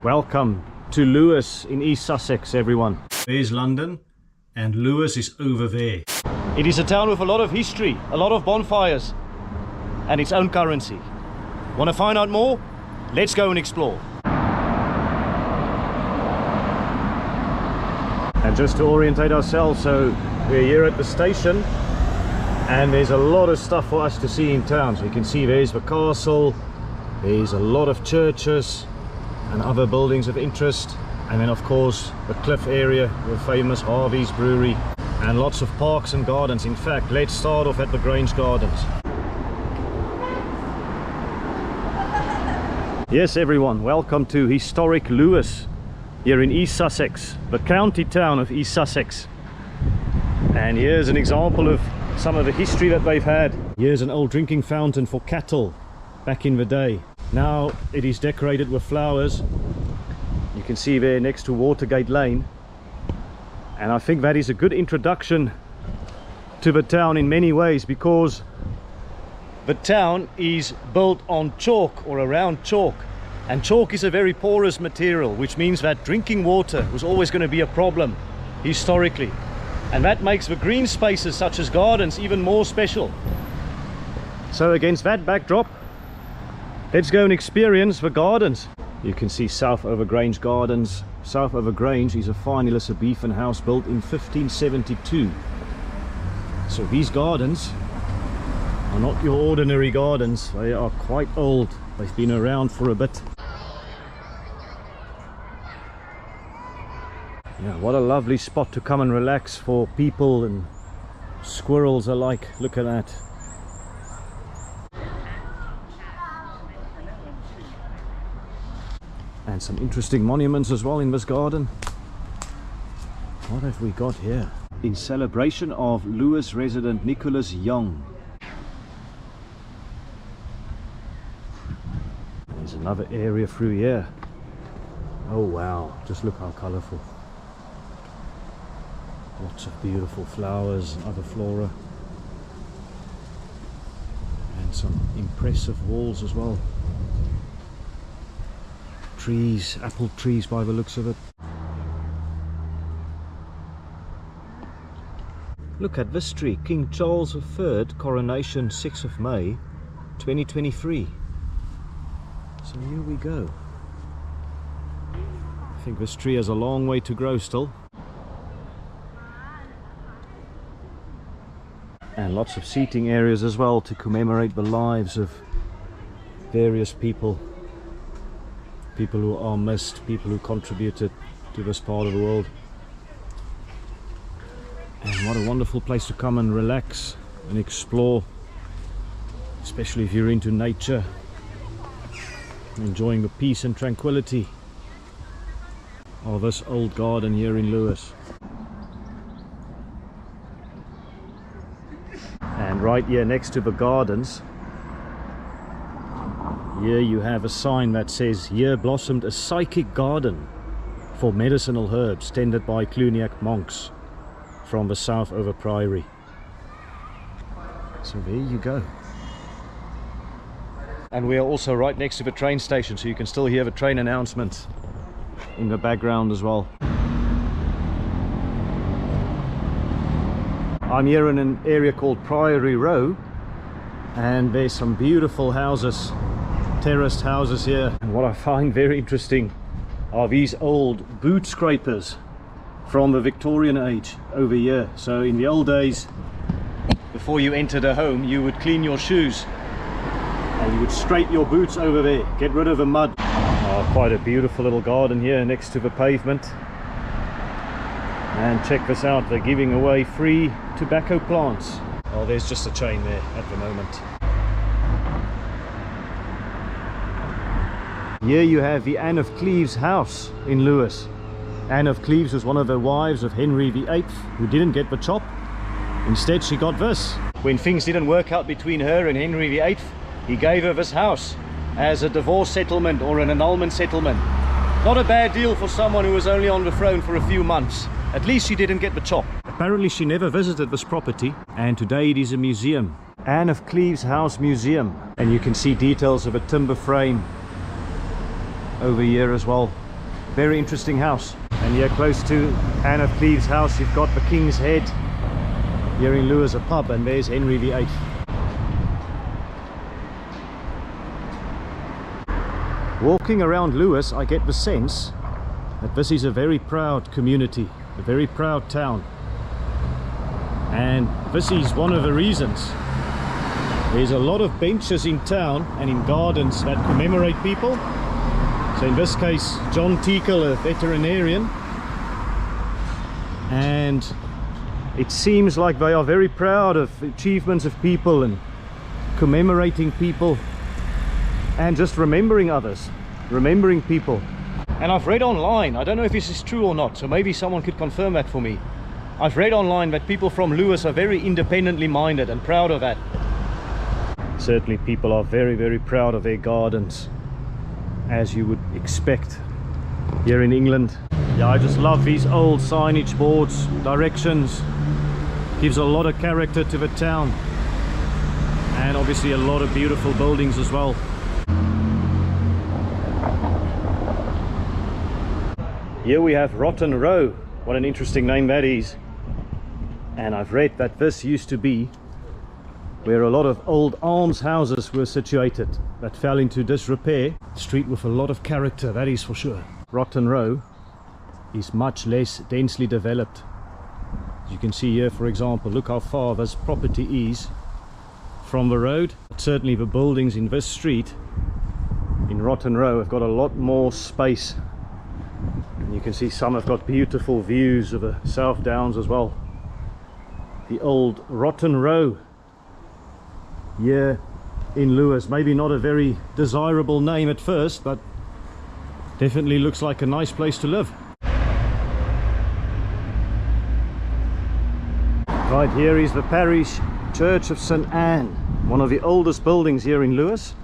Welcome to Lewes in East Sussex, everyone. There's London and Lewes is over there. It is a town with a lot of history, a lot of bonfires and its own currency. Want to find out more? Let's go and explore. And just to orientate ourselves, so we're here at the station and there's a lot of stuff for us to see in town. So you can see there's the castle, there's a lot of churches and other buildings of interest, and then of course the Cliffe area with famous Harvey's Brewery and lots of parks and gardens. In fact, let's start off at the Grange Gardens. Yes everyone, welcome to historic Lewes here in East Sussex, the county town of East Sussex. And here's an example of some of the history that they've had. Here's an old drinking fountain for cattle back in the day. Now it is decorated with flowers. You can see there next to Watergate Lane, and I think that is a good introduction to the town in many ways, because the town is built on chalk or around chalk, and chalk is a very porous material, which means that drinking water was always going to be a problem historically, and that makes the green spaces such as gardens even more special. So against that backdrop, let's go and experience the gardens. You can see Southover Grange Gardens. Southover Grange is a fine Elizabethan house built in 1572. So these gardens are not your ordinary gardens. They are quite old. They've been around for a bit. Yeah, what a lovely spot to come and relax for people and squirrels alike. Look at that. And some interesting monuments as well in this garden. What have we got here? In celebration of Lewes resident Nicholas Young. There's another area through here. Oh wow, just look how colourful. Lots of beautiful flowers and other flora. And some impressive walls as well. Trees, apple trees by the looks of it. Look at this tree, King Charles III coronation, 6th of May 2023. So here we go. I think this tree has a long way to grow still. And lots of seating areas as well to commemorate the lives of various people. People who are missed, people who contributed to this part of the world. And what a wonderful place to come and relax and explore, especially if you're into nature, enjoying the peace and tranquility of this old garden here in Lewes. And right here next to the gardens, here you have a sign that says, "Here blossomed a psychic garden for medicinal herbs tended by Cluniac monks from the Southover Priory." So there you go. And we are also right next to the train station, so you can still hear the train announcements in the background as well. I'm here in an area called Priory Row, and there's some beautiful houses, terraced houses here. And what I find very interesting are these old boot scrapers from the Victorian age over here. So in the old days, before you entered a home, you would clean your shoes and you would scrape your boots over there, get rid of the mud. Oh, quite a beautiful little garden here next to the pavement. And check this out, they're giving away free tobacco plants. Oh, there's just a chain there at the moment. Here you have the Anne of Cleves house in Lewes. Anne of Cleves was one of the wives of Henry VIII, who didn't get the chop. Instead she got this. When things didn't work out between her and Henry VIII, he gave her this house as a divorce settlement or an annulment settlement. Not a bad deal for someone who was only on the throne for a few months. At least she didn't get the chop. Apparently she never visited this property, and today it is a museum. Anne of Cleves House Museum. And you can see details of a timber frame over here as well. Very interesting house. And here close to Anne of Cleves' house, you've got the King's Head. Here in Lewes, a pub, and there's Henry VIII. Walking around Lewes, I get the sense that this is a very proud community, a very proud town. And this is one of the reasons. There's a lot of benches in town and in gardens that commemorate people. So in this case, John Teakle, a veterinarian. And it seems like they are very proud of achievements of people and commemorating people and just remembering others, remembering people. And I've read online, I don't know if this is true or not, so maybe someone could confirm that for me. I've read online that people from Lewes are very independently minded and proud of that. Certainly people are very, very proud of their gardens, as you would expect here in England. Yeah, I just love these old signage boards, directions. Gives a lot of character to the town, and obviously a lot of beautiful buildings as well. Here we have Rotten Row. What an interesting name that is. And I've read that this used to be where a lot of old almshouses were situated that fell into disrepair. Street with a lot of character, that is for sure. Rotten Row is much less densely developed. As you can see here, for example, look how far this property is from the road. But certainly the buildings in this street in Rotten Row have got a lot more space. And you can see some have got beautiful views of the South Downs as well. The old Rotten Row here in Lewes. Maybe not a very desirable name at first, but definitely looks like a nice place to live. Right here is the Parish Church of St Anne, one of the oldest buildings here in Lewes,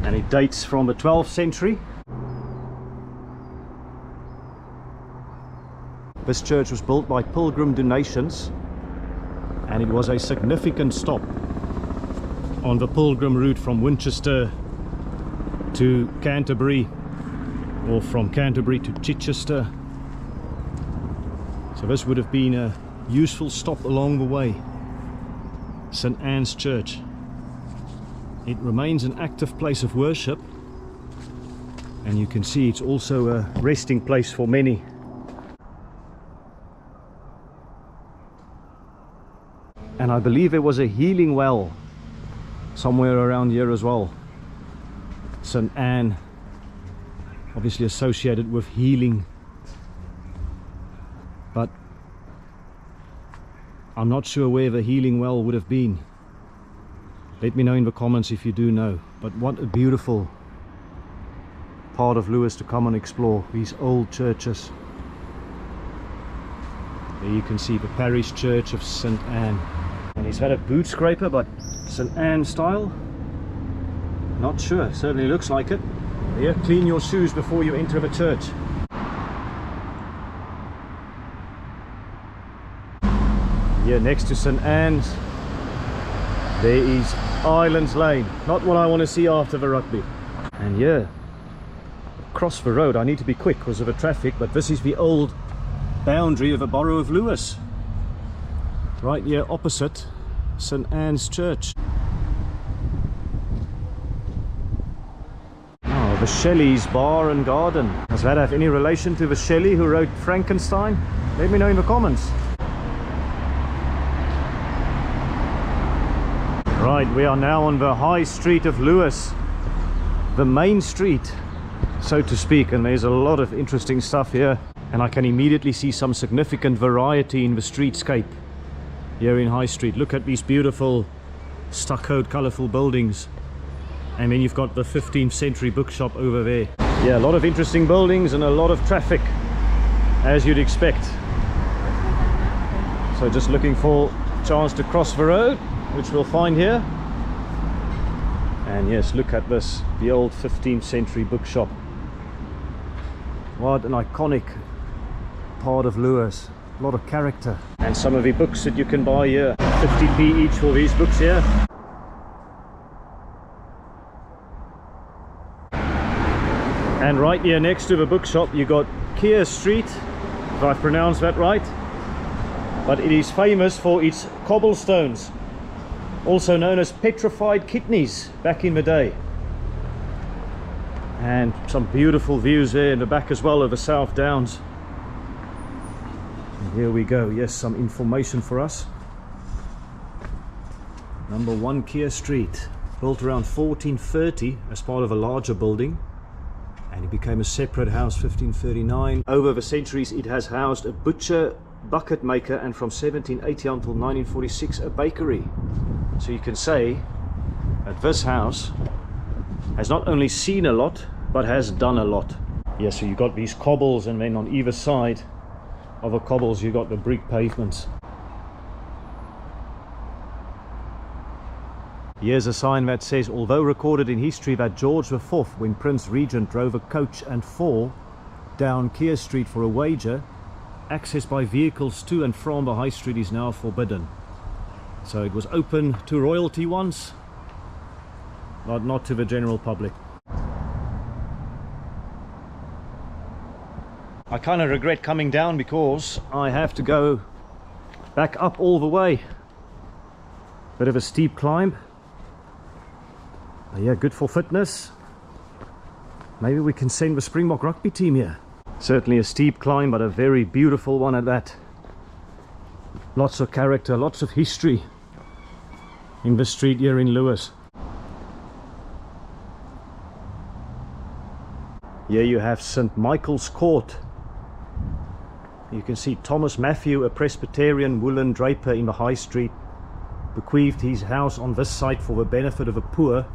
and it dates from the 12th century. This church was built by pilgrim donations, and it was a significant stop on the pilgrim route from Winchester to Canterbury, or from Canterbury to Chichester. So this would have been a useful stop along the way. St Anne's Church. It remains an active place of worship, and you can see it's also a resting place for many. And I believe there was a healing well somewhere around here as well. St Anne, obviously associated with healing, but I'm not sure where the healing well would have been. Let me know in the comments if you do know. But what a beautiful part of Lewes to come and explore, these old churches. There you can see the Parish Church of St Anne. And is that a boot scraper, but St Anne style? Not sure, certainly looks like it. Here, clean your shoes before you enter the church. Here next to St Anne's, there is Islands Lane. Not what I want to see after the rugby. And here, across the road, I need to be quick because of the traffic, but this is the old boundary of the borough of Lewes. Right here opposite St Anne's Church. Oh, the Shelley's Bar and Garden. Does that have any relation to the Shelley who wrote Frankenstein? Let me know in the comments. Right, we are now on the high street of Lewes, the main street, so to speak, and there's a lot of interesting stuff here, and I can immediately see some significant variety in the streetscape here in High Street. Look at these beautiful stuccoed colourful buildings, and then you've got the 15th century bookshop over there. Yeah, a lot of interesting buildings and a lot of traffic, as you'd expect. So just looking for a chance to cross the road, which we'll find here. And yes, look at this, the old 15th century bookshop. What an iconic part of Lewes. A lot of character. And some of the books that you can buy here, 50p each for these books here. And And right here next to the bookshop you got Keere Street, if I've pronounced that right. But it is famous for its cobblestones, also known as petrified kidneys back in the day. And some beautiful views there in the back as well of the South Downs. And here we go, yes, some information for us. Number 1 Keere Street, built around 1430 as part of a larger building, and it became a separate house 1539. Over the centuries it has housed a butcher, bucket maker, and from 1780 until 1946 a bakery. So you can say that this house has not only seen a lot but has done a lot. Yeah, so you got these cobbles, and then on either side of the cobbles you got the brick pavements. Here's a sign that says, although recorded in history that George IV, when Prince Regent, drove a coach and 4 down Keere Street for a wager, access by vehicles to and from the High Street is now forbidden. So it was open to royalty once, but not to the general public. I kind of regret coming down because I have to go back up all the way. Bit of a steep climb. But yeah, good for fitness. Maybe we can send the Springbok rugby team here. Certainly a steep climb, but a very beautiful one at that. Lots of character, lots of history in the street here in Lewes. Here you have St. Michael's Court. You can see Thomas Matthew, a Presbyterian woolen draper in the High Street, bequeathed his house on this site for the benefit of the poor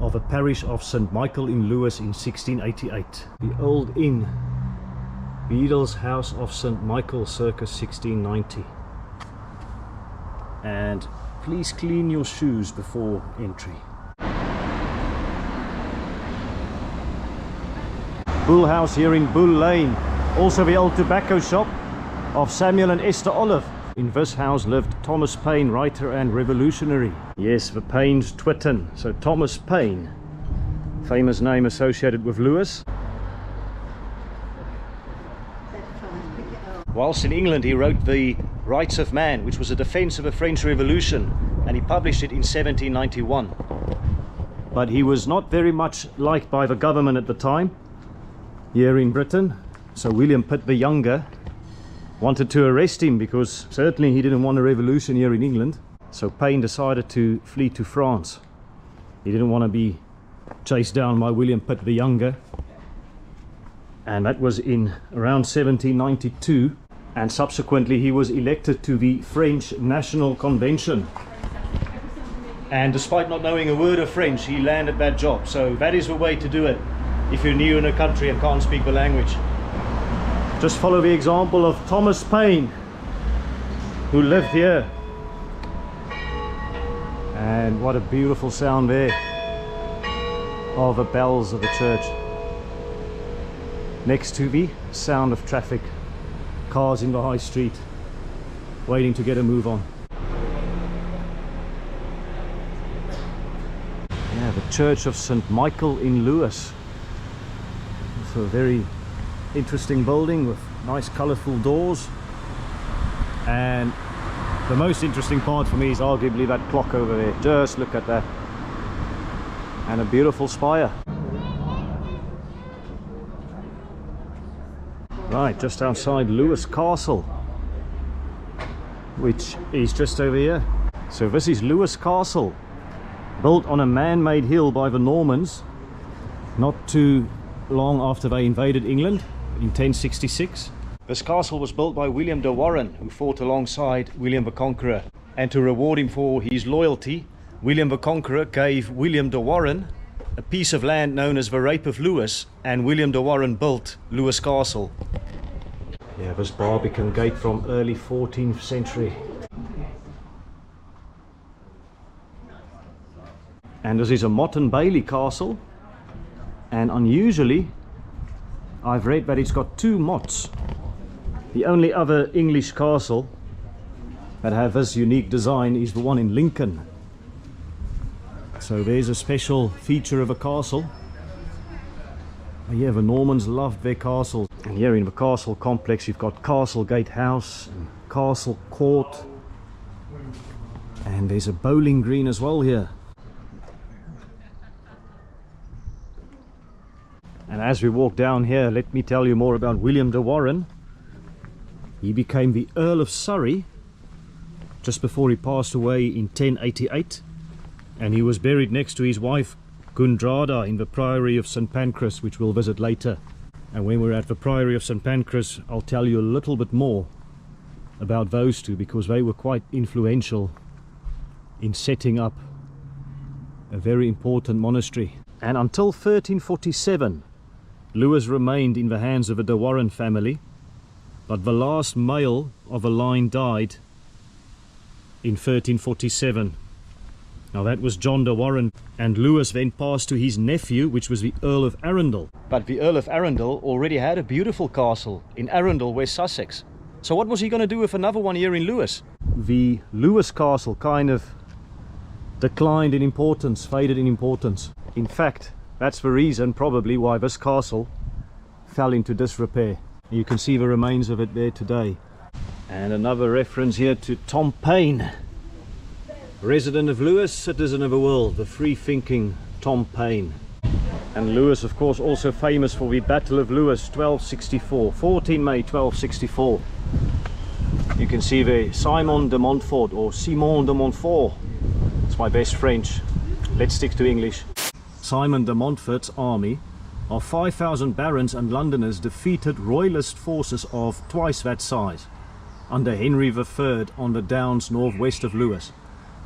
of the parish of St. Michael in Lewes in 1688. The old inn, Beadle's House of St. Michael, circa 1690. And please clean your shoes before entry. Bull House here in Bull Lane. Also the old tobacco shop of Samuel and Esther Olive. In this house lived Thomas Paine, writer and revolutionary. Yes, the Paine's Twitten. So Thomas Paine, famous name associated with Lewes. Whilst in England he wrote the Rights of Man, which was a defense of the French Revolution, and he published it in 1791. But he was not very much liked by the government at the time here in Britain. So William Pitt the Younger wanted to arrest him because certainly he didn't want a revolution here in England. So Paine decided to flee to France. He didn't want to be chased down by William Pitt the Younger. And that was in around 1792. And subsequently he was elected to the French National Convention. And despite not knowing a word of French, he landed that job. So that is the way to do it if you're new in a country and can't speak the language. Just follow the example of Thomas Paine, who lived here. And what a beautiful sound there of the bells of the church, next to the sound of traffic, cars in the high street waiting to get a move on. Yeah, the Church of St. Michael in Lewes. So a very interesting building with nice colourful doors, and the most interesting part for me is arguably that clock over there. Just look at that, and a beautiful spire. Right, just outside Lewes Castle, which is just over here. So this is Lewes Castle, built on a man-made hill by the Normans not too long after they invaded England in 1066. This castle was built by William de Warenne, who fought alongside William the Conqueror. And to reward him for his loyalty, William the Conqueror gave William de Warenne a piece of land known as the Rape of Lewes, and William de Warenne built Lewes Castle. Yeah, this Barbican gate from early 14th century. And this is a Motte and Bailey castle, and unusually I've read that it's got 2 mottes. The only other English castle that have this unique design is the one in Lincoln. So there's a special feature of a castle. Yeah, the Normans loved their castles. And here in the castle complex you've got Castlegate House and Castle Court. And there's a bowling green as well here. And as we walk down here, let me tell you more about William de Warenne. He became the Earl of Surrey just before he passed away in 1088. And he was buried next to his wife Gundrada in the Priory of St Pancras, which we'll visit later. And when we're at the Priory of St Pancras, I'll tell you a little bit more about those two, because they were quite influential in setting up a very important monastery. And until 1347, Lewes remained in the hands of the de Warenne family, but the last male of the line died in 1347. Now that was John de Warenne, and Lewes then passed to his nephew, which was the Earl of Arundel. But the Earl of Arundel already had a beautiful castle in Arundel, West Sussex. So what was he going to do with another one here in Lewes? The Lewes castle kind of declined in importance, faded in importance. In fact, that's the reason probably why this castle fell into disrepair. You can see the remains of it there today. And another reference here to Tom Paine, resident of Lewes, citizen of the world, the free-thinking Tom Paine. And Lewes, of course, also famous for the Battle of Lewes, 1264, 14 May 1264. You can see there Simon de Montfort, or Simon de Montfort. It's my best French. Let's stick to English. Simon de Montfort's army of 5,000 barons and Londoners defeated royalist forces of twice that size under Henry III on the downs northwest of Lewes.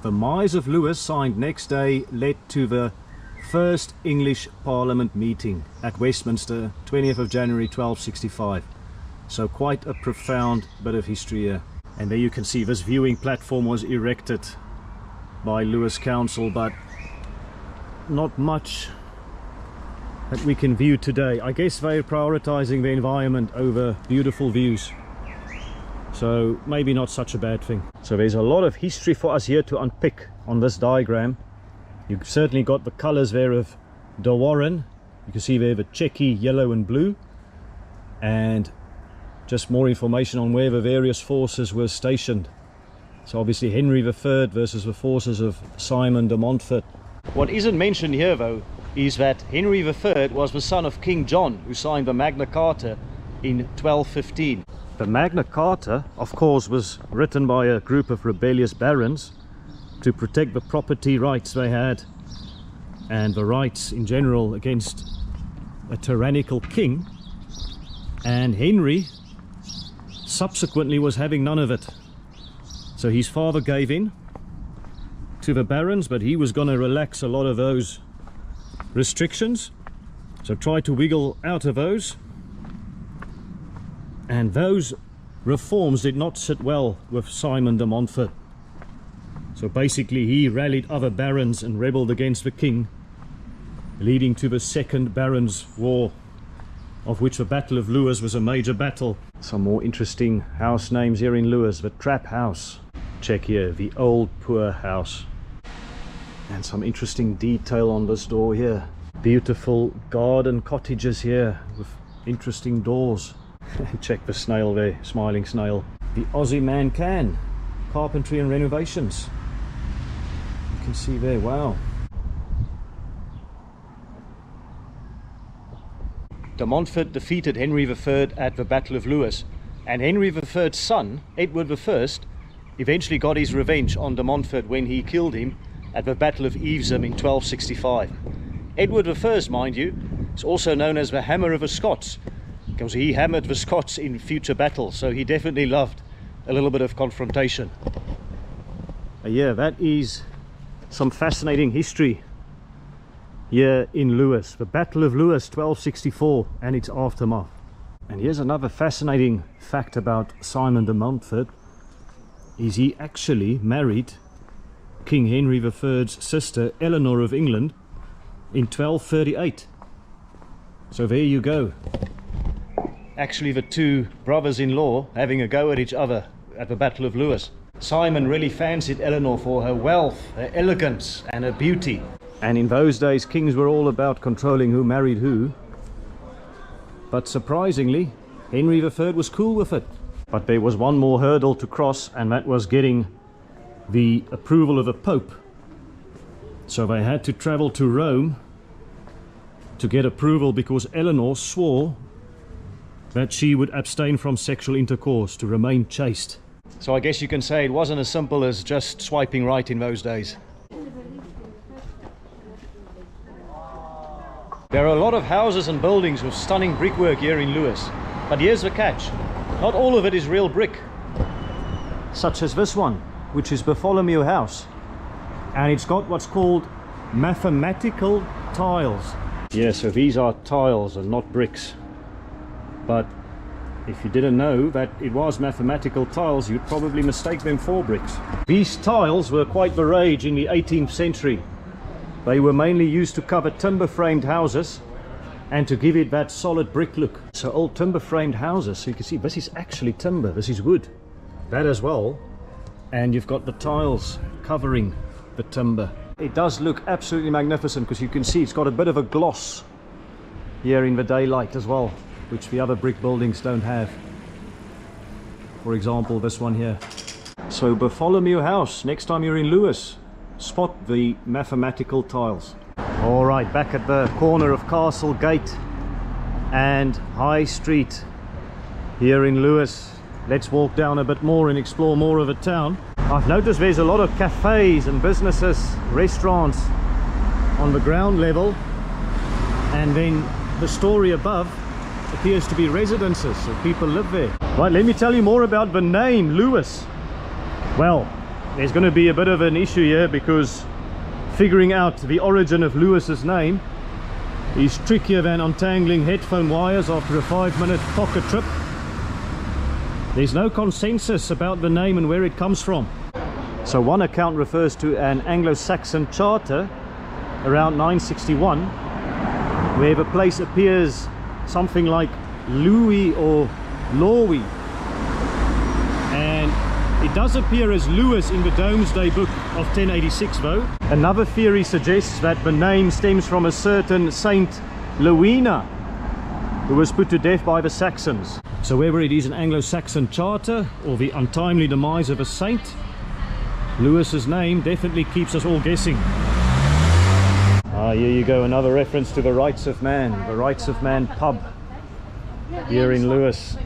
The Mise of Lewes, signed next day, led to the first English Parliament meeting at Westminster, 20th of January 1265. So quite a profound bit of history here. And there you can see this viewing platform was erected by Lewes Council, but not much that we can view today. I guess they're prioritizing the environment over beautiful views. So maybe not such a bad thing. So there's a lot of history for us here to unpick on this diagram. You've certainly got the colors there of de Warenne. You can see there the checky yellow and blue, and just more information on where the various forces were stationed. So obviously Henry III versus the forces of Simon de Montfort. What isn't mentioned here though is that Henry III was the son of King John, who signed the Magna Carta in 1215. The Magna Carta, of course, was written by a group of rebellious barons to protect the property rights they had and the rights in general against a tyrannical king. And Henry subsequently was having none of it. So his father gave in to the barons, but he was going to relax a lot of those restrictions. So tried to wiggle out of those. And those reforms did not sit well with Simon de Montfort. So basically he rallied other barons and rebelled against the king, leading to the Second Barons' War, of which the Battle of Lewes was a major battle. Some more interesting house names here in Lewes. The Trap House. Check here, the Old Poor House. And some interesting detail on this door here. Beautiful garden cottages here with interesting doors. Check the snail there, smiling snail. The Aussie Man Can, carpentry and renovations. You can see there, wow. De Montfort defeated Henry III at the Battle of Lewes, and Henry III's son, Edward I, eventually got his revenge on de Montfort when he killed him at the Battle of Evesham in 1265. Edward I, mind you, is also known as the Hammer of the Scots, because he hammered the Scots in future battles, so he definitely loved a little bit of confrontation. Yeah, that is some fascinating history here in Lewes. The Battle of Lewes, 1264, and its aftermath. And here's another fascinating fact about Simon de Montfort, is he actually married King Henry III's sister Eleanor of England in 1238. So there you go. Actually the two brothers-in-law having a go at each other at the Battle of Lewes. Simon really fancied Eleanor for her wealth, her elegance and her beauty. And in those days kings were all about controlling who married who. But surprisingly, Henry III was cool with it. But there was one more hurdle to cross, and that was getting the approval of the Pope. So they had to travel to Rome to get approval, because Eleanor swore that she would abstain from sexual intercourse to remain chaste. So I guess you can say it wasn't as simple as just swiping right in those days. There are a lot of houses and buildings with stunning brickwork here in Lewes, but here's the catch: not all of it is real brick, such as this one, which is Bartholomew House, and it's got what's called mathematical tiles. Yeah, so these are tiles and not bricks. But if you didn't know that it was mathematical tiles, you'd probably mistake them for bricks. These tiles were quite the rage in the 18th century. They were mainly used to cover timber framed houses and to give it that solid brick look. So old timber framed houses, so you can see this is actually timber, this is wood, that as well, and you've got the tiles covering the timber. It does look absolutely magnificent, because you can see it's got a bit of a gloss here in the daylight as well, which the other brick buildings don't have. For example, this one here. So Bartholomew House, next time you're in Lewes, spot the mathematical tiles. All right, back at the corner of Castle Gate and High Street here in Lewes. Let's walk down a bit more and explore more of the town. I've noticed there's a lot of cafes and businesses, restaurants on the ground level, and then the story above appears to be residences, so people live there. Right, let me tell you more about the name Lewes. Well, there's going to be a bit of an issue here, because figuring out the origin of Lewes's name is trickier than untangling headphone wires after a 5-minute pocket trip. There's no consensus about the name and where it comes from. So one account refers to an Anglo-Saxon charter around 961, where the place appears something like Louis or Lowy, and it does appear as Lewes in the Domesday Book of 1086 though. Another theory suggests that the name stems from a certain Saint Lewina, who was put to death by the Saxons. So whether it is an Anglo-Saxon charter or the untimely demise of a saint, Lewes's name definitely keeps us all guessing. Ah, here you go, another reference to the Rights of Man, the Rights of Man pub here in Lewes.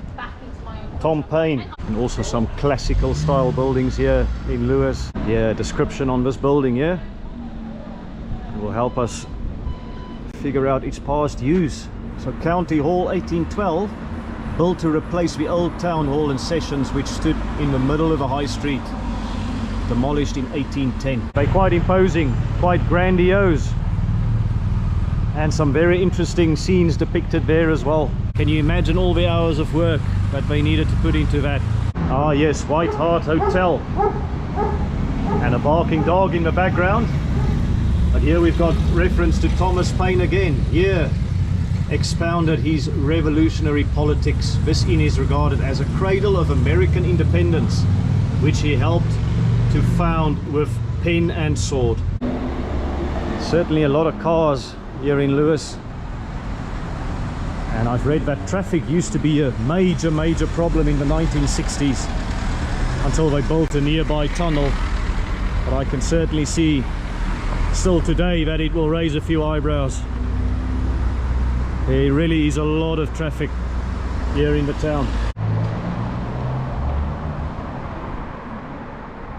Tom Paine. And also some classical style buildings here in Lewes. Yeah, description on this building here. It will help us figure out its past use. So County Hall 1812, built to replace the old town hall and sessions which stood in the middle of the high street, demolished in 1810. They're quite imposing, quite grandiose, and some very interesting scenes depicted there as well. Can you imagine all the hours of work that they needed to put into that? Ah yes, White Hart Hotel, and a barking dog in the background. But here we've got reference to Thomas Paine again. Here expounded his revolutionary politics. This inn is regarded as a cradle of American independence, which he helped to found with pen and sword. Certainly a lot of cars here in Lewes, and I've read that traffic used to be a major problem in the 1960s until they built a nearby tunnel, but I can certainly see still today that it will raise a few eyebrows. There really is a lot of traffic here in the town.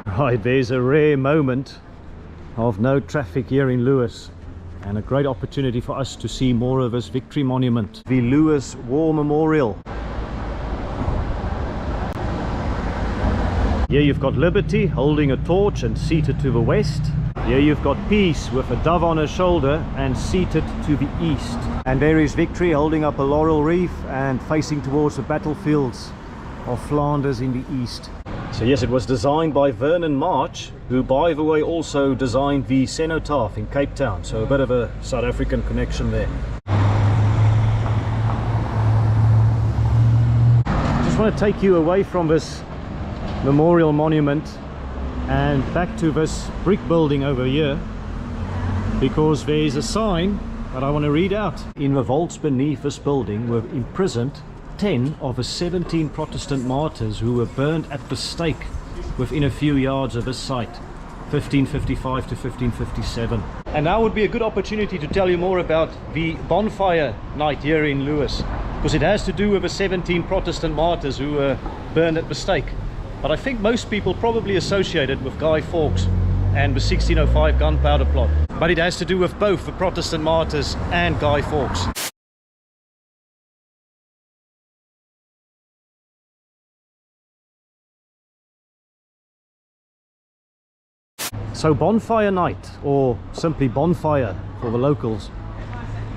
Right, there's a rare moment of no traffic here in Lewes, and a great opportunity for us to see more of this victory monument, the Lewes War Memorial. Here you've got Liberty holding a torch and seated to the west. Here you've got Peace with a dove on her shoulder and seated to the east. And there is Victory holding up a laurel wreath and facing towards the battlefields of Flanders in the east. So yes, it was designed by Vernon March, who by the way also designed the cenotaph in Cape Town, so a bit of a South African connection there. I just want to take you away from this memorial monument and back to this brick building over here, because there is a sign but I want to read out. In the vaults beneath this building were imprisoned 10 of the 17 Protestant martyrs who were burned at the stake within a few yards of this site, 1555 to 1557. And now would be a good opportunity to tell you more about the bonfire night here in Lewes, because it has to do with the 17 Protestant martyrs who were burned at the stake. But I think most people probably associate it with Guy Fawkes and the 1605 Gunpowder Plot. But it has to do with both the Protestant martyrs and Guy Fawkes. So bonfire night, or simply bonfire for the locals,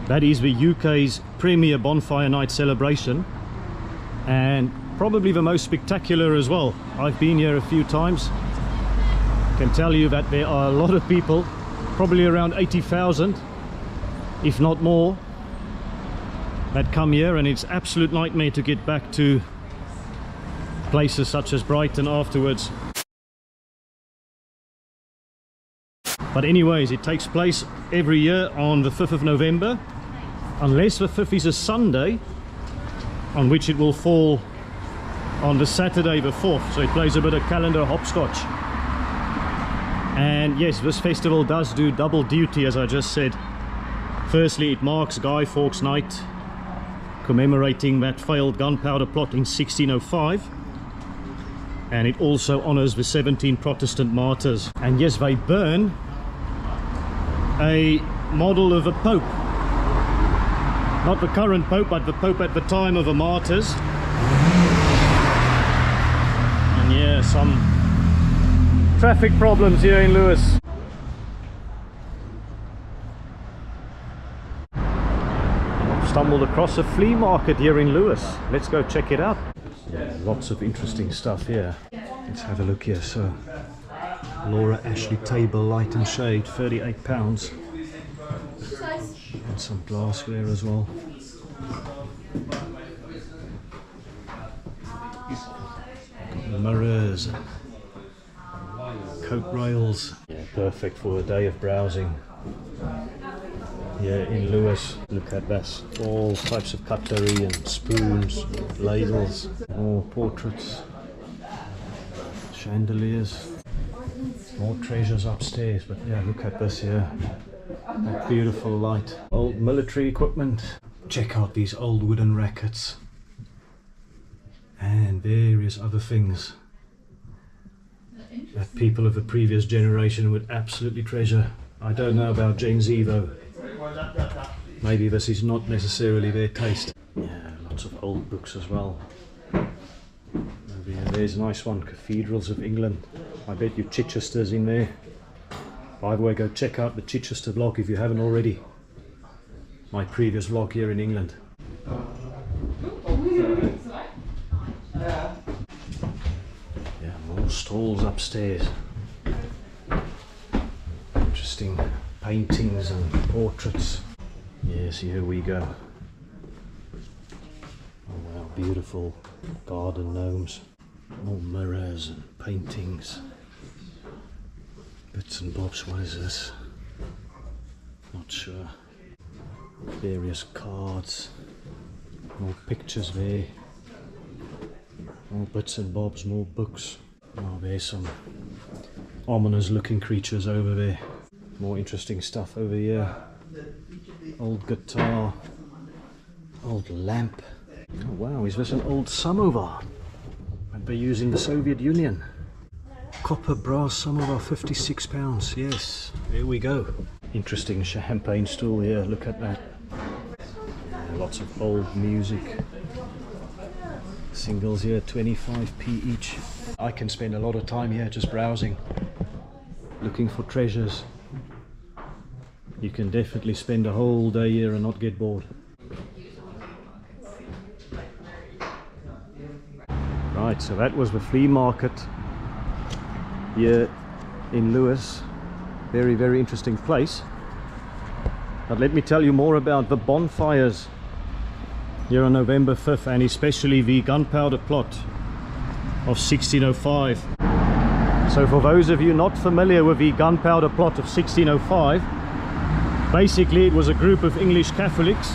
that is the UK's premier bonfire night celebration, and probably the most spectacular as well. I've been here a few times. Can tell you that there are a lot of people, probably around 80,000 if not more, that come here, and it's absolute nightmare to get back to places such as Brighton afterwards. But anyways, it takes place every year on the 5th of November, unless the 5th is a Sunday, on which it will fall on the Saturday the 4th, so it plays a bit of calendar hopscotch. And yes, this festival does do double duty, as I just said. Firstly, it marks Guy Fawkes Night, commemorating that failed gunpowder plot in 1605, and it also honours the 17 Protestant martyrs. And yes, they burn a model of a pope, not the current pope, but the pope at the time of the martyrs. And yeah, some traffic problems here in Lewes. I've stumbled across a flea market here in Lewes. Let's go check it out. Yeah, lots of interesting stuff here. Let's have a look here. So Laura Ashley table, light and shade, £38. And some glassware as well. Mirrors, coat rails. Yeah, perfect for a day of browsing. Yeah, in Lewes. Look at this. All types of cutlery and spoons, ladles, more portraits, chandeliers. More treasures upstairs, but yeah, look at this here. That beautiful light. Old military equipment. Check out these old wooden rackets. And various other things that people of the previous generation would absolutely treasure. I don't know about Gen Z though. Maybe this is not necessarily their taste. Yeah, lots of old books as well. Over here, there's a nice one, Cathedrals of England. I bet you Chichester's in there. By the way, go check out the Chichester vlog if you haven't already. My previous vlog here in England. Yeah, more stalls upstairs. Interesting paintings and portraits. Yes, here we go. Oh wow, beautiful garden gnomes. More mirrors and paintings. Bits and bobs, what is this? Not sure. Various cards. More pictures there. More bits and bobs, more books. Oh, there's some ominous looking creatures over there. More interesting stuff over here. Old guitar. Old lamp. Oh wow, is this an old samovar that they use in the Soviet Union? Copper brass samovar, £56. Yes, there we go. Interesting champagne stool here, look at that. Lots of old music. Singles here, 25p each. I can spend a lot of time here just browsing, looking for treasures. You can definitely spend a whole day here and not get bored. Right, so that was the flea market here in Lewes. Very, very interesting place. But let me tell you more about the bonfires here on November 5th, and especially the Gunpowder Plot of 1605. So for those of you not familiar with the Gunpowder Plot of 1605, Basically, it was a group of English Catholics,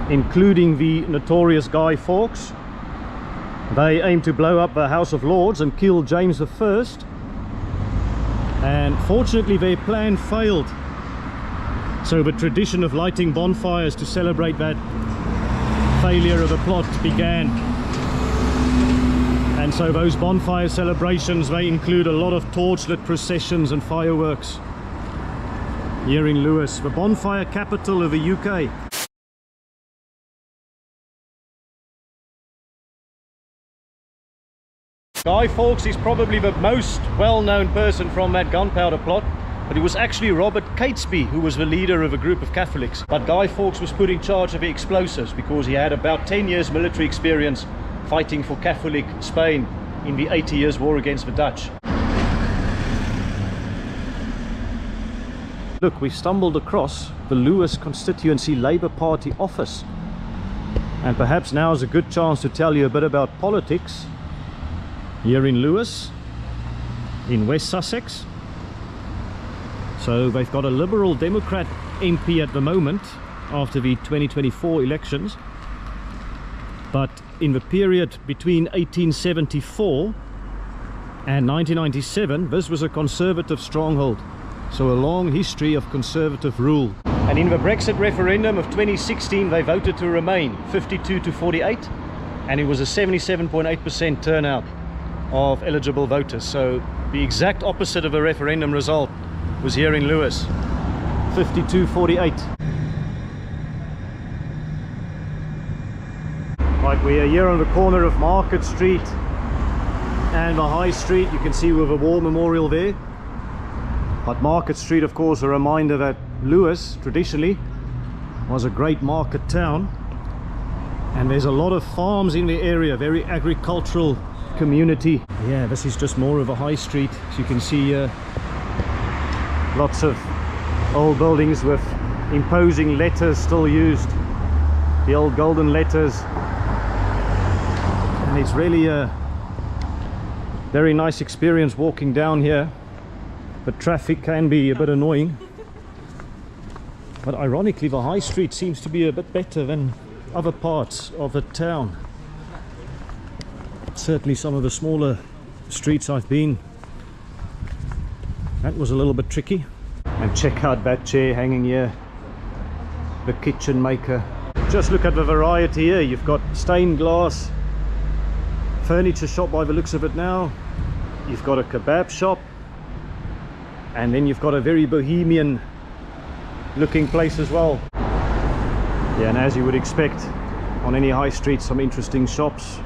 including the notorious Guy Fawkes. They aimed to blow up the House of Lords and kill James I, and fortunately their plan failed. So the tradition of lighting bonfires to celebrate that failure of the plot began. And so those bonfire celebrations, they include a lot of torchlit processions and fireworks here in Lewes, the bonfire capital of the UK. Guy Fawkes is probably the most well-known person from that Gunpowder Plot, but it was actually Robert Catesby who was the leader of a group of Catholics. But Guy Fawkes was put in charge of the explosives because he had about 10 years military experience fighting for Catholic Spain in the 80 Years' War against the Dutch. Look, we stumbled across the Lewes Constituency Labour Party office, and perhaps now is a good chance to tell you a bit about politics here in Lewes, in West Sussex. So they've got a Liberal Democrat MP at the moment after the 2024 elections, but in the period between 1874 and 1997 this was a Conservative stronghold, so a long history of Conservative rule. And in the Brexit referendum of 2016 they voted to remain, 52 to 48, and it was a 77.8% turnout of eligible voters. So the exact opposite of a referendum result was here in Lewes, 52-48. Right, we are here on the corner of Market Street and the High Street. You can see with a war memorial there. But Market Street, of course, a reminder that Lewes traditionally was a great market town, and there's a lot of farms in the area, very agricultural community. Yeah, this is just more of a high street. As you can see, lots of old buildings with imposing letters still used, the old golden letters, and it's really a very nice experience walking down here. But traffic can be a bit annoying, but ironically the high street seems to be a bit better than other parts of the town. Certainly some of the smaller streets I've been, that was a little bit tricky. And check out that chair hanging here, the kitchen maker. Just look at the variety here. You've got stained glass furniture shop by the looks of it now, you've got a kebab shop, and then you've got a very bohemian looking place as well. Yeah, and as you would expect on any high street, some interesting shops.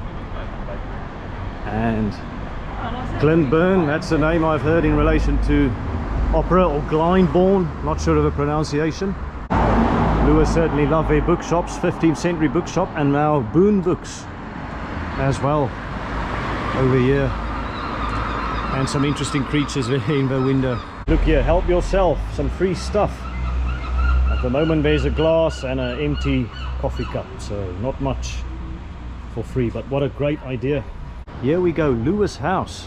And Glenburn, that's the name I've heard in relation to opera, or Glyndebourne, not sure of the pronunciation. Lewes certainly love their bookshops, 15th century bookshop, and now Boon Books as well over here. And some interesting creatures there in the window. Look here, help yourself, some free stuff. At the moment there's a glass and an empty coffee cup, so not much for free, but what a great idea. Here we go, Lewes House,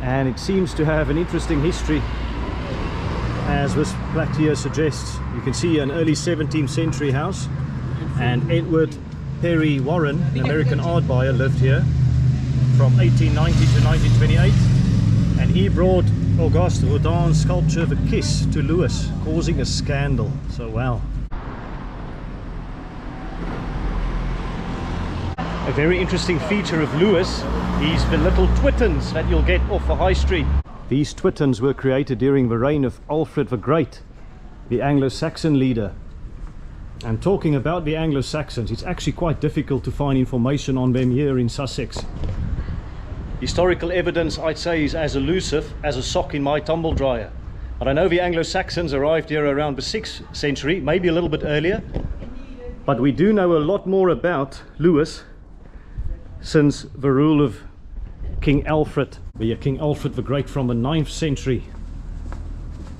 and it seems to have an interesting history, as this plaque here suggests. You can see an early 17th century house, and Edward Perry Warenne, an American art buyer, lived here from 1890 to 1928, and he brought Auguste Rodin's sculpture The Kiss to Lewes, causing a scandal. So wow. A very interesting feature of Lewes is the little Twittens that you'll get off the high street. These Twittens were created during the reign of Alfred the Great, the Anglo-Saxon leader. And talking about the Anglo-Saxons, it's actually quite difficult to find information on them here in Sussex. Historical evidence, I'd say, is as elusive as a sock in my tumble dryer. But I know the Anglo-Saxons arrived here around the 6th century, maybe a little bit earlier. But we do know a lot more about Lewes since the rule of King Alfred. King Alfred the Great from the 9th century.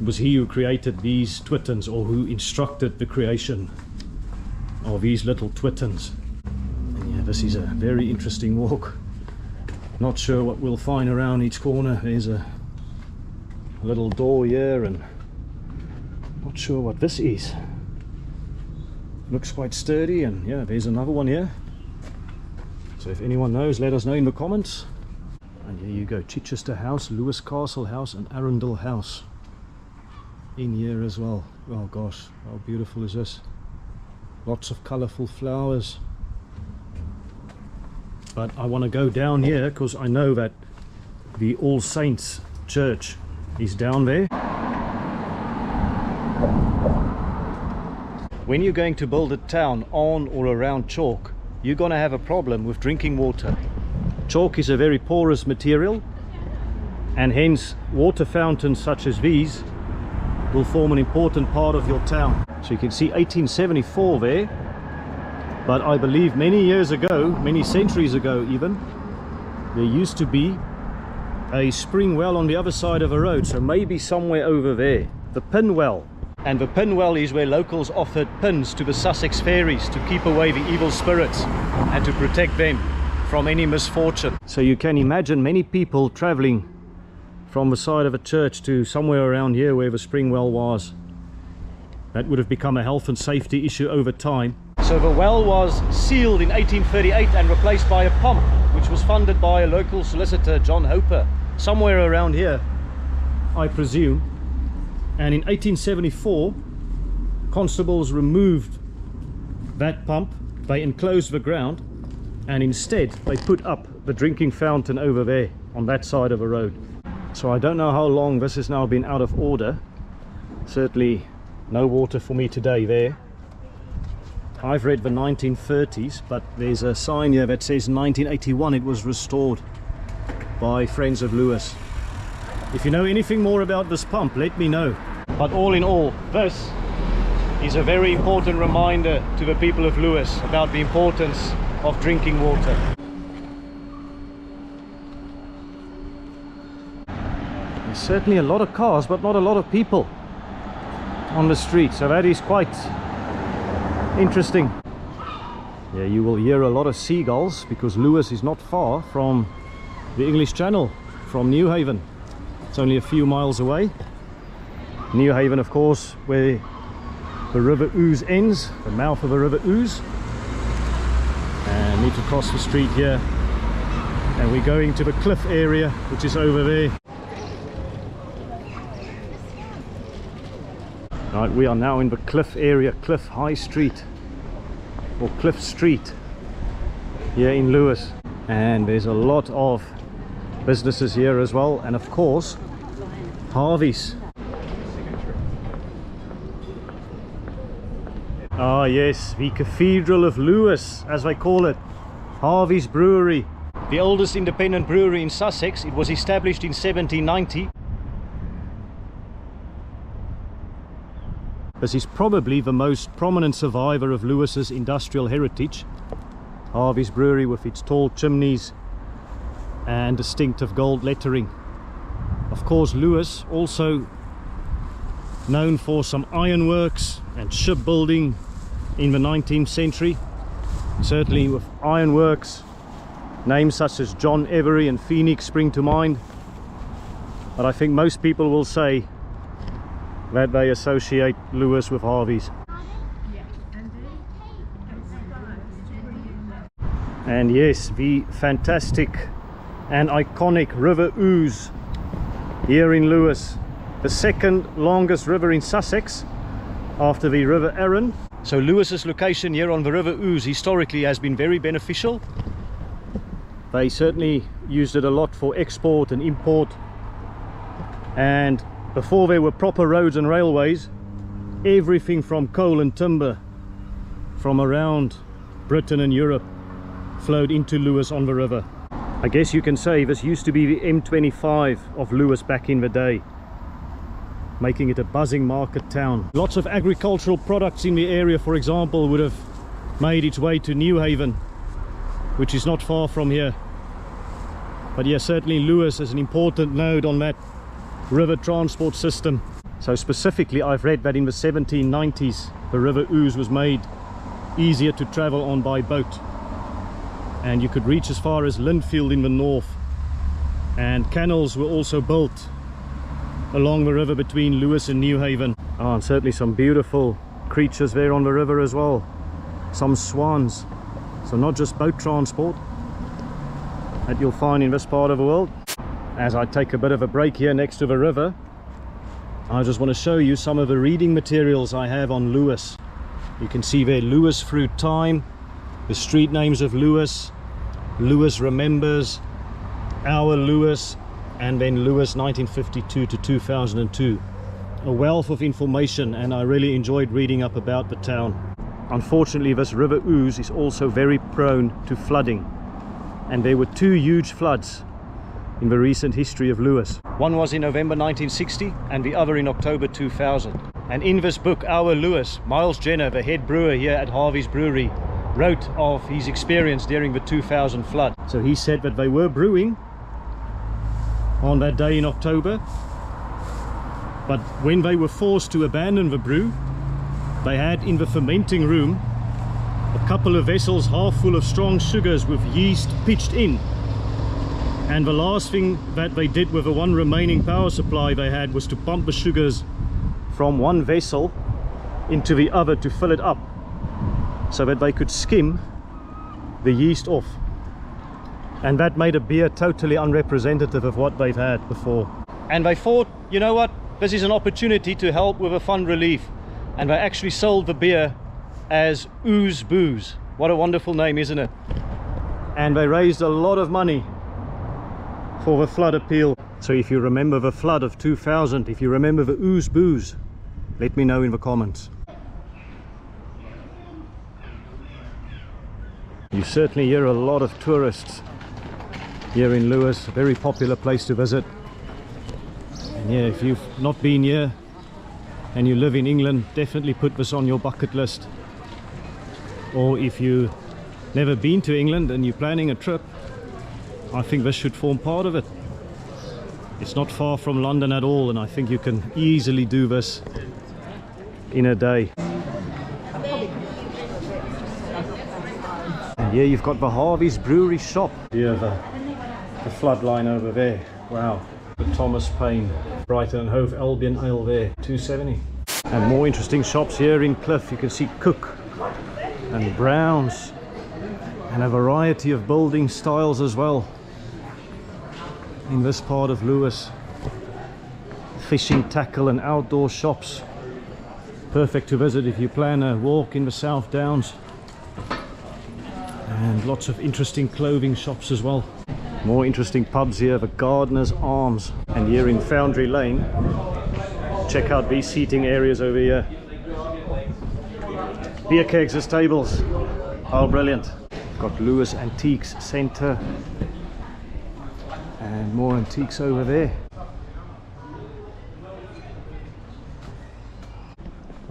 It was he who created these Twittens, or who instructed the creation of these little Twittens. And yeah, this is a very interesting walk. Not sure what we'll find around each corner. There's a little door here and Not sure what this is. Looks quite sturdy, and yeah, there's another one here. So if anyone knows, let us know in the comments. And here you go, Chichester House, Lewes Castle House and Arundel House in here as well. Oh gosh, how beautiful is this? Lots of colourful flowers. But I want to go down here because I know that the All Saints Church is down there. When you're going to build a town on or around chalk, you're going to have a problem with drinking water. Chalk is a very porous material, and hence water fountains such as these will form an important part of your town. So you can see 1874 there, but I believe many years ago, many centuries ago even, there used to be a spring well on the other side of a road, so maybe somewhere over there, the Pin Well. And the Pin Well is where locals offered pins to the Sussex fairies to keep away the evil spirits and to protect them from any misfortune. So you can imagine many people travelling from the side of a church to somewhere around here where the spring well was. That would have become a health and safety issue over time. So the well was sealed in 1838 and replaced by a pump, which was funded by a local solicitor, John Hoper, somewhere around here, I presume. And in 1874, constables removed that pump, they enclosed the ground, and instead they put up the drinking fountain over there on that side of the road. So I don't know how long this has now been out of order. Certainly no water for me today there. I've read the 1930s, but there's a sign here that says 1981 it was restored by Friends of Lewes. If you know anything more about this pump, let me know. But all in all, this is a very important reminder to the people of Lewes about the importance of drinking water. There's certainly a lot of cars, but not a lot of people on the street, so that is quite interesting. Yeah, you will hear a lot of seagulls because Lewes is not far from the English Channel, from Newhaven. It's only a few miles away. Newhaven, of course, where the River Ouse ends, the mouth of the River Ouse. And need to cross the street here, and we're going to the Cliffe area, which is over there. Right, we are now in the Cliffe area, Cliffe High Street, or Cliffe Street, here in Lewes. And there's a lot of businesses here as well, and of course Harvey's. Ah yes, the Cathedral of Lewes, as they call it, Harvey's Brewery. The oldest independent brewery in Sussex. It was established in 1790. This is probably the most prominent survivor of Lewes's industrial heritage. Harvey's Brewery, with its tall chimneys and distinctive gold lettering. Of course, Lewes also known for some ironworks and shipbuilding in the 19th century, certainly with ironworks. Names such as John Every and Phoenix spring to mind, but I think most people will say that they associate Lewes with Harvey's. And yes, the fantastic and iconic River Ouse here in Lewes, the second longest river in Sussex after the River Arun. So Lewes's location here on the River Ouse historically has been very beneficial. They certainly used it a lot for export and import, and before there were proper roads and railways, everything from coal and timber from around Britain and Europe flowed into Lewes on the river. I guess you can say this used to be the M25 of Lewes back in the day, making it a buzzing market town. Lots of agricultural products in the area, for example, would have made its way to Newhaven, which is not far from here. But yeah, certainly Lewes is an important node on that river transport system. So specifically, I've read that in the 1790s the River Ouse was made easier to travel on by boat, and you could reach as far as Lindfield in the north, and canals were also built along the river between Lewes and Newhaven. Oh, and certainly some beautiful creatures there on the river as well. Some swans. So not just boat transport that you'll find in this part of the world. As I take a bit of a break here next to the river, I just want to show you some of the reading materials I have on Lewes. You can see there Lewes through time, the street names of Lewes, Lewes Remembers, Our Lewes, and then Lewes 1952 to 2002. A wealth of information, and I really enjoyed reading up about the town. Unfortunately, this river Ouse is also very prone to flooding, and there were two huge floods in the recent history of Lewes. One was in November 1960 and the other in October 2000. And in this book, Our Lewes, Miles Jenner, the head brewer here at Harvey's Brewery, wrote of his experience during the 2000 flood. So he said that they were brewing on that day in October, but when they were forced to abandon the brew, they had in the fermenting room a couple of vessels half full of strong sugars with yeast pitched in. And the last thing that they did with the one remaining power supply they had was to pump the sugars from one vessel into the other to fill it up, so that they could skim the yeast off. And that made a beer totally unrepresentative of what they've had before. And they thought, you know what, this is an opportunity to help with a fund relief. And they actually sold the beer as Ouse Booze. What a wonderful name, isn't it? And they raised a lot of money for the flood appeal. So if you remember the flood of 2000, if you remember the Ouse Booze, let me know in the comments. You certainly hear a lot of tourists here in Lewes, a very popular place to visit. And yeah, if you've not been here and you live in England, definitely put this on your bucket list. Or if you've never been to England and you're planning a trip, I think this should form part of it. It's not far from London at all, and I think you can easily do this in a day. And here you've got the Harvey's Brewery shop. Here the flood line over there. Wow. The Thomas Paine Brighton and Hove Albion Ale there, £2.70. And more interesting shops here in Cliffe. You can see Cook and Browns and a variety of building styles as well in this part of Lewes. Fishing tackle and outdoor shops, perfect to visit if you plan a walk in the South Downs. And lots of interesting clothing shops as well. More interesting pubs here, the Gardener's Arms. And here in Foundry Lane, check out these seating areas over here. Beer kegs as tables. Oh, brilliant. Got Lewes Antiques Centre and more antiques over there.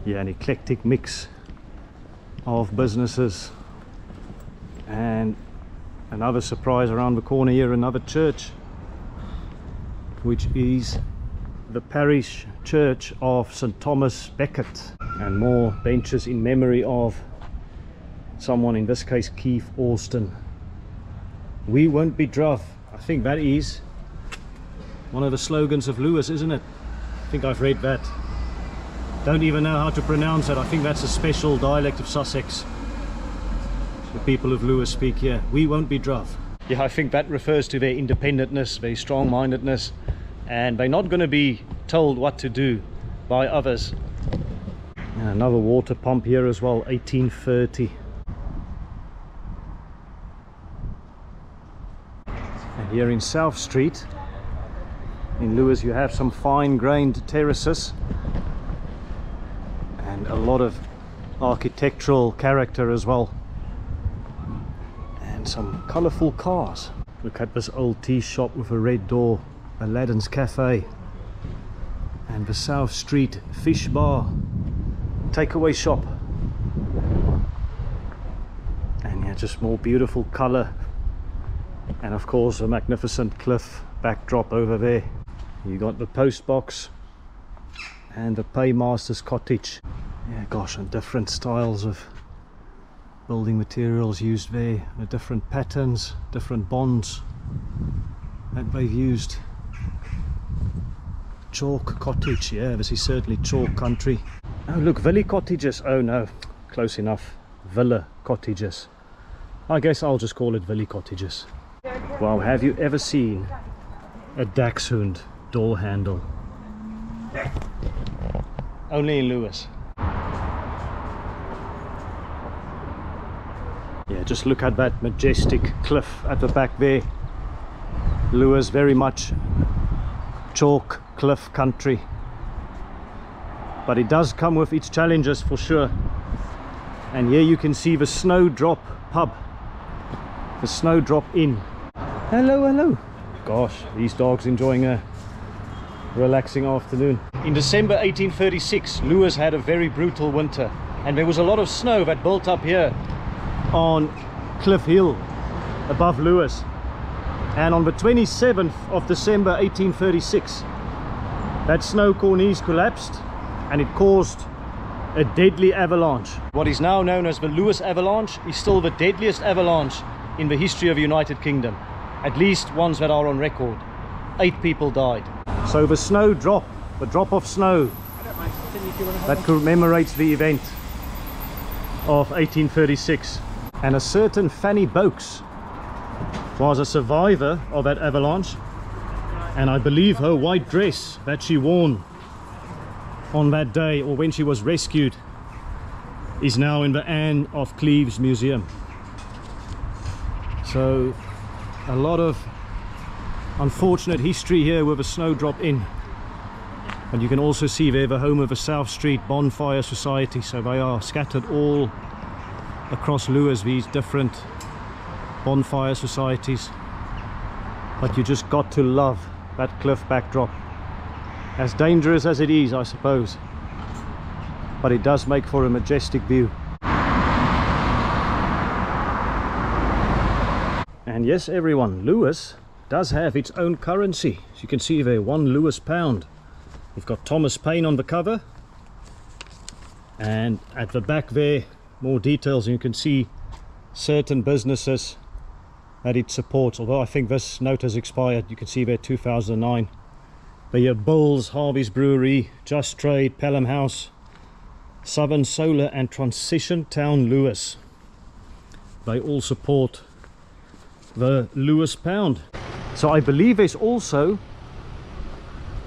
Yeah, an eclectic mix of businesses. And another surprise around the corner here, another church, which is the Parish Church of St. Thomas Becket. And more benches in memory of someone, in this case Keith Austin. We won't be druv. I think that is one of the slogans of Lewes, isn't it? I think I've read that. Don't even know how to pronounce it. I think that's a special dialect of Sussex. The people of Lewes speak here. We won't be druv. Yeah, I think that refers to their independentness, their strong-mindedness, and they're not going to be told what to do by others. And another water pump here as well, 1830. And here in South Street in Lewes you have some fine-grained terraces and a lot of architectural character as well, and some colourful cars. Look at this old tea shop with a red door, Aladdin's Cafe, and the South Street Fish Bar takeaway shop. And yeah, just more beautiful colour, and of course a magnificent cliff backdrop over there. You got the post box and the paymaster's cottage. Yeah, gosh, and different styles of building materials used there, the different patterns, different bonds that they've used. chalk cottage. Yeah, this is certainly chalk country. Oh look, villa cottages. Oh no, close enough. Villa cottages. I guess I'll just call it villa cottages. Wow, have you ever seen a dachshund door handle? Only in Lewes. Yeah, just look at that majestic cliff at the back there. Lewes, very much chalk cliff country, but it does come with its challenges for sure. And here you can see the Snowdrop pub, the Snowdrop Inn. Hello, hello. Gosh, these dogs enjoying a relaxing afternoon. In December 1836, Lewes had a very brutal winter, and there was a lot of snow that built up here on Cliff Hill above Lewes. And on the 27th of December 1836, that snow cornice collapsed and it caused a deadly avalanche. What is now known as the Lewes Avalanche is still the deadliest avalanche in the history of the United Kingdom. At least ones that are on record. 8 people died. So the snow drop, the drop of snow that commemorates the event of 1836. And a certain Fanny Boakes was a survivor of that avalanche, and I believe her white dress that she wore on that day, or when she was rescued, is now in the Anne of Cleves Museum. So a lot of unfortunate history here with a Snowdrop Inn. And you can also see there the home of the South Street Bonfire Society. So they are scattered all across Lewes, these different bonfire societies. But you just got to love that cliff backdrop. As dangerous as it is, I suppose, but it does make for a majestic view. And yes, everyone, Lewes does have its own currency. As you can see there, 1 Lewes pound. We've got Thomas Paine on the cover, and at the back there more details, and you can see certain businesses that it supports, although I think this note has expired. You can see there 2009. They have Bulls, Harvey's Brewery, Just Trade, Pelham House, Southern Solar and Transition Town Lewes. They all support the Lewes Pound. So I believe there's also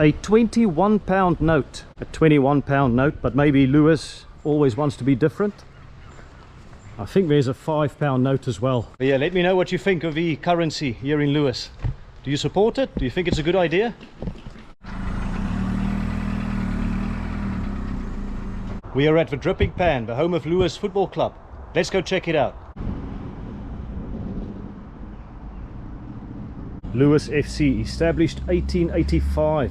a £21 note, a £21 note, but maybe Lewes always wants to be different. I think there's a £5 note as well. But yeah, let me know what you think of the currency here in Lewes. Do you support it? Do you think it's a good idea? We are at the Dripping Pan, the home of Lewes Football Club. Let's go check it out. Lewes FC, established 1885.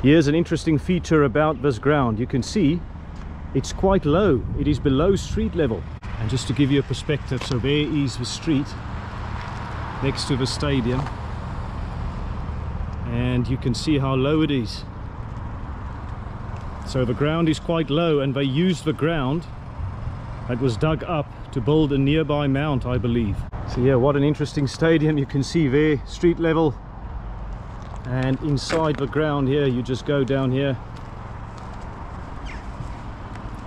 Here's an interesting feature about this ground. You can see it's quite low. It is below street level. And just to give you a perspective, so there is the street next to the stadium, and you can see how low it is. So the ground is quite low, and they used the ground that was dug up to build a nearby mount, I believe. So yeah, what an interesting stadium. You can see there street level, and inside the ground here you just go down here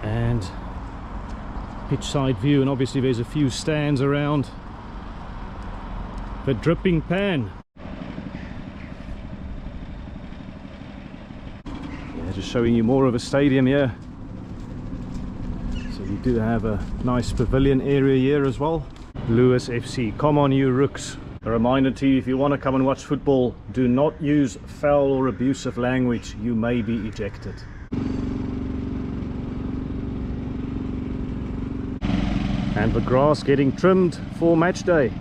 and pitch side view, and obviously there's a few stands around the Dripping Pan. Yeah, just showing you more of a stadium here. So you do have a nice pavilion area here as well. Lewes FC, come on you rooks. A reminder to you, if you want to come and watch football, do not use foul or abusive language. You may be ejected. And the grass getting trimmed for match day.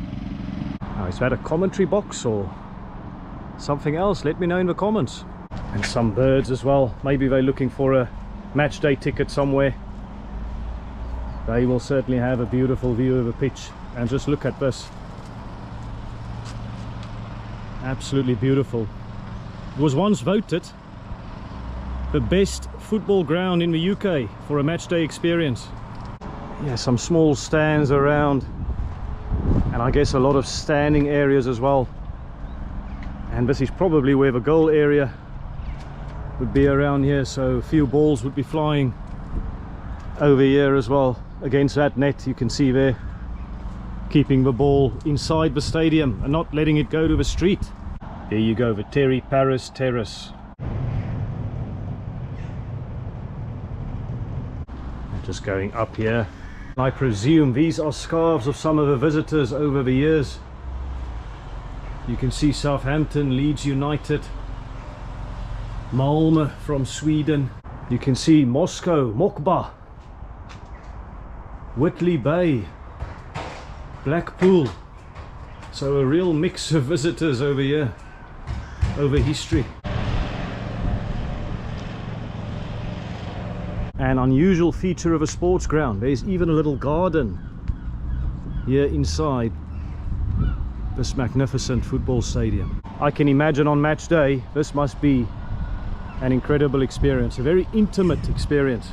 Now, is that a commentary box or something else? Let me know in the comments. And some birds as well. Maybe they're looking for a match day ticket somewhere. They will certainly have a beautiful view of the pitch. And just look at this. Absolutely beautiful. It was once voted the best football ground in the UK for a match day experience. Yeah, some small stands around, and I guess a lot of standing areas as well. And this is probably where the goal area would be around here, so a few balls would be flying over here as well against that net you can see there, keeping the ball inside the stadium and not letting it go to the street. There you go, the Paris Terrace. Just going up here. I presume these are scarves of some of the visitors over the years. You can see Southampton, Leeds United, Malmö from Sweden. You can see Moscow, Mokba, Whitley Bay, Blackpool. So a real mix of visitors over here, over history. An unusual feature of a sports ground, there's even a little garden here inside this magnificent football stadium. I can imagine on match day this must be an incredible experience, a very intimate experience.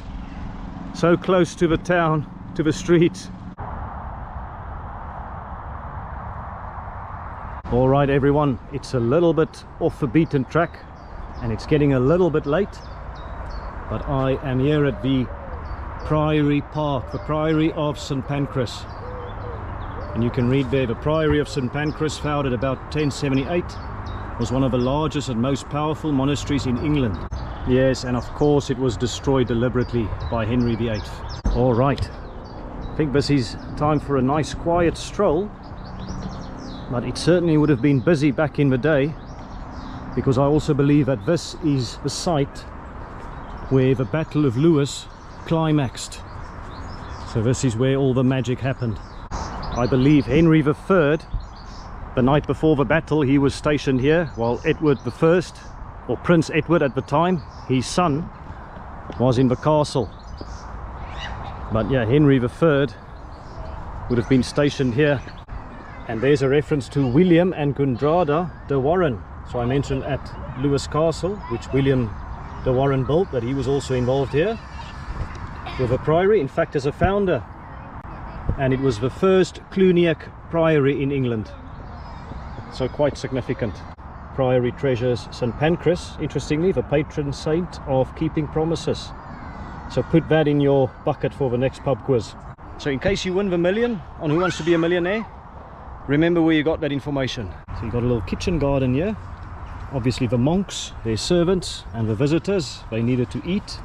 So close to the town, to the streets. All right everyone, it's a little bit off the beaten track and it's getting a little bit late, but I am here at the Priory Park, the Priory of St Pancras. And you can read there, the Priory of St Pancras, founded about 1078, was one of the largest and most powerful monasteries in England. Yes, and of course it was destroyed deliberately by Henry VIII. All right, I think this is time for a nice quiet stroll, but it certainly would have been busy back in the day, because I also believe that this is the site where the Battle of Lewes climaxed. So this is where all the magic happened. I believe Henry III, the night before the battle, he was stationed here, while Edward I, or Prince Edward at the time, his son, was in the castle. But yeah, Henry III would have been stationed here. And there's a reference to William and Gundrada de Warenne. So I mentioned at Lewes Castle, which William de Warenne built, that he was also involved here with a priory, in fact as a founder. And it was the first Cluniac priory in England. So quite significant. Priory treasures St Pancras, interestingly the patron saint of keeping promises. So put that in your bucket for the next pub quiz. So in case you win the million on Who Wants to Be a Millionaire, remember where you got that information. So you've got a little kitchen garden here. Obviously the monks, their servants and the visitors, they needed to eat.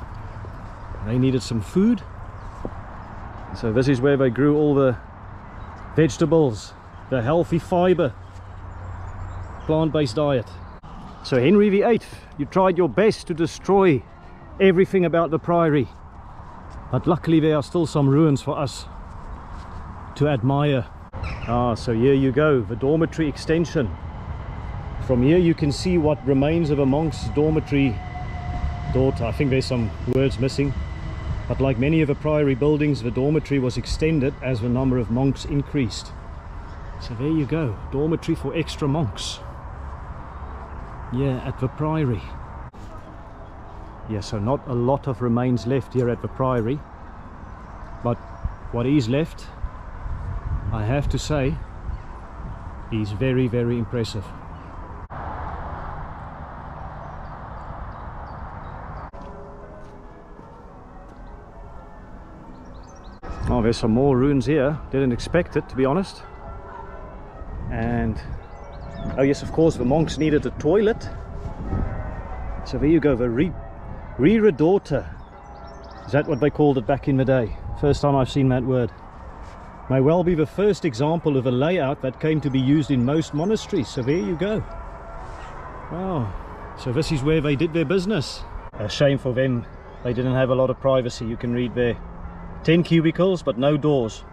They needed some food. So this is where they grew all the vegetables, the healthy fibre, plant-based diet. So Henry VIII, you tried your best to destroy everything about the priory, but luckily there are still some ruins for us to admire. So here you go, the dormitory extension. From here you can see what remains of a monk's dormitory daughter. I think there's some words missing, but like many of the priory buildings, the dormitory was extended as the number of monks increased. So there you go, dormitory for extra monks. Yeah, at the priory. Yeah, so not a lot of remains left here at the priory, but what is left, I have to say, is very, very impressive. Oh, there's some more ruins here. Didn't expect it, to be honest. And oh yes, of course, the monks needed a toilet. So there you go, the reredoter. Is that what they called it back in the day? First time I've seen that word. May well be the first example of a layout that came to be used in most monasteries. So there you go. Wow. So this is where they did their business. A shame for them, they didn't have a lot of privacy. You can read there. 10 cubicles, but no doors.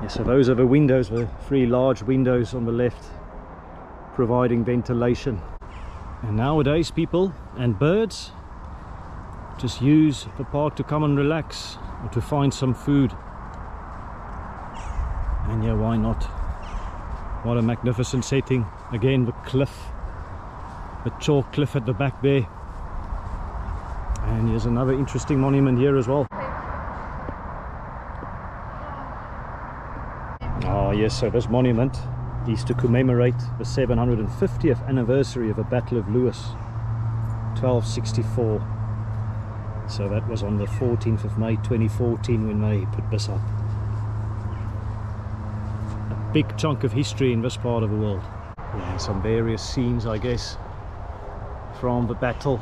Yeah, so those are the windows, the 3 large windows on the left, providing ventilation. And nowadays people and birds just use the park to come and relax or to find some food. And yeah, why not? What a magnificent setting. Again, the cliff, the chalk cliff at the back there. And here's another interesting monument here as well. Oh yes, so this monument is to commemorate the 750th anniversary of the Battle of Lewes, 1264. So that was on the 14th of May 2014 when they put this up. A big chunk of history in this part of the world. Yeah, and some various scenes, I guess, from the battle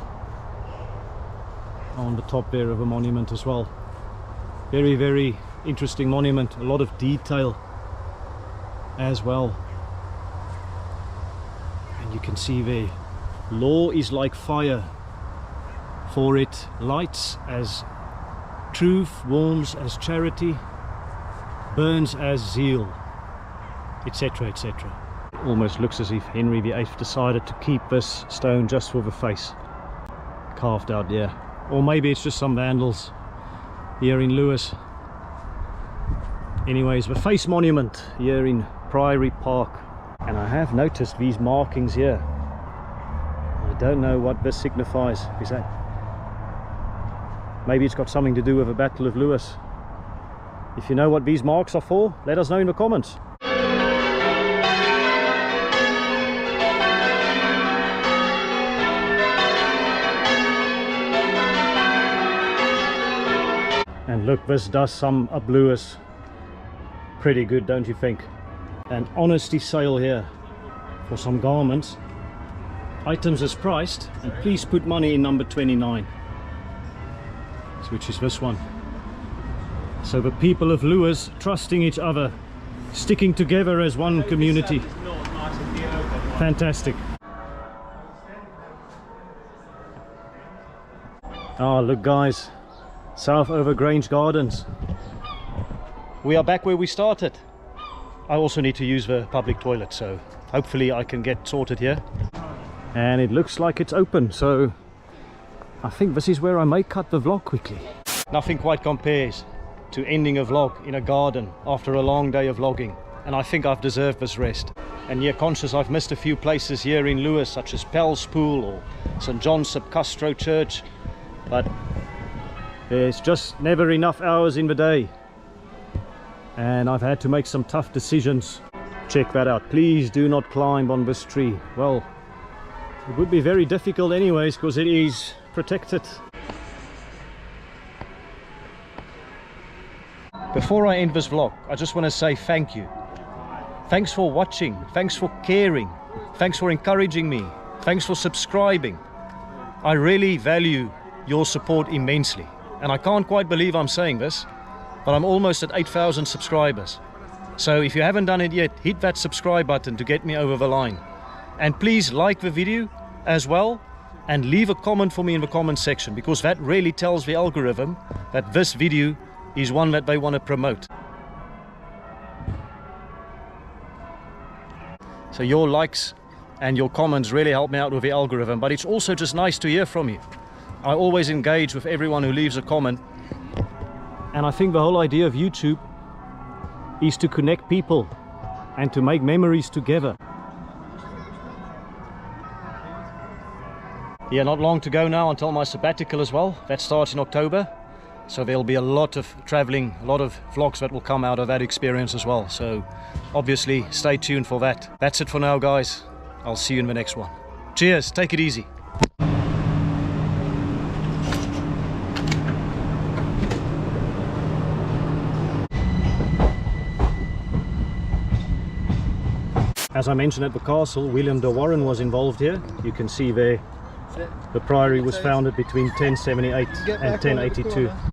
on the top there of a monument as well. Very, very interesting monument, a lot of detail as well. And you can see there, law is like fire, for it lights as truth, warms as charity, burns as zeal, etc, etc. It almost looks as if Henry VIII decided to keep this stone just for the face carved out there. Or maybe it's just some vandals here in Lewes. Anyways, the face monument here in Priory Park. And I have noticed these markings here. I don't know what this signifies. Is that... maybe it's got something to do with the Battle of Lewes. If you know what these marks are for, let us know in the comments. And look, this does sum up Lewes pretty good, don't you think? An honesty sale here for some garments. Items as priced, and please put money in number 29, which is this one. So the people of Lewes trusting each other, sticking together as one community. Fantastic. Oh, look guys, Southover Grange Gardens. We are back where we started. I also need to use the public toilet, so hopefully I can get sorted here. And it looks like it's open, so I think this is where I may cut the vlog quickly. Nothing quite compares to ending a vlog in a garden after a long day of vlogging, and I think I've deserved this rest. And yeah, conscious I've missed a few places here in Lewes, such as Pell's Pool or St John's Sub Castro Church, but there's just never enough hours in the day, and I've had to make some tough decisions. Check that out. Please do not climb on this tree. Well, it would be very difficult anyways, because it is protected. Before I end this vlog, I just want to say thank you. Thanks for watching, thanks for caring, thanks for encouraging me, thanks for subscribing. I really value your support immensely, and I can't quite believe I'm saying this, but I'm almost at 8,000 subscribers. So if you haven't done it yet, hit that subscribe button to get me over the line. And please like the video as well, and leave a comment for me in the comment section, because that really tells the algorithm that this video is one that they want to promote. So your likes and your comments really help me out with the algorithm, but it's also just nice to hear from you. I always engage with everyone who leaves a comment, and I think the whole idea of YouTube is to connect people and to make memories together. Yeah, not long to go now until my sabbatical as well. That starts in October. So there'll be a lot of traveling, a lot of vlogs that will come out of that experience as well. So obviously stay tuned for that. That's it for now, guys. I'll see you in the next one. Cheers, take it easy. As I mentioned at the castle, William de Warenne was involved here. You can see there the priory was founded between 1078 and 1082.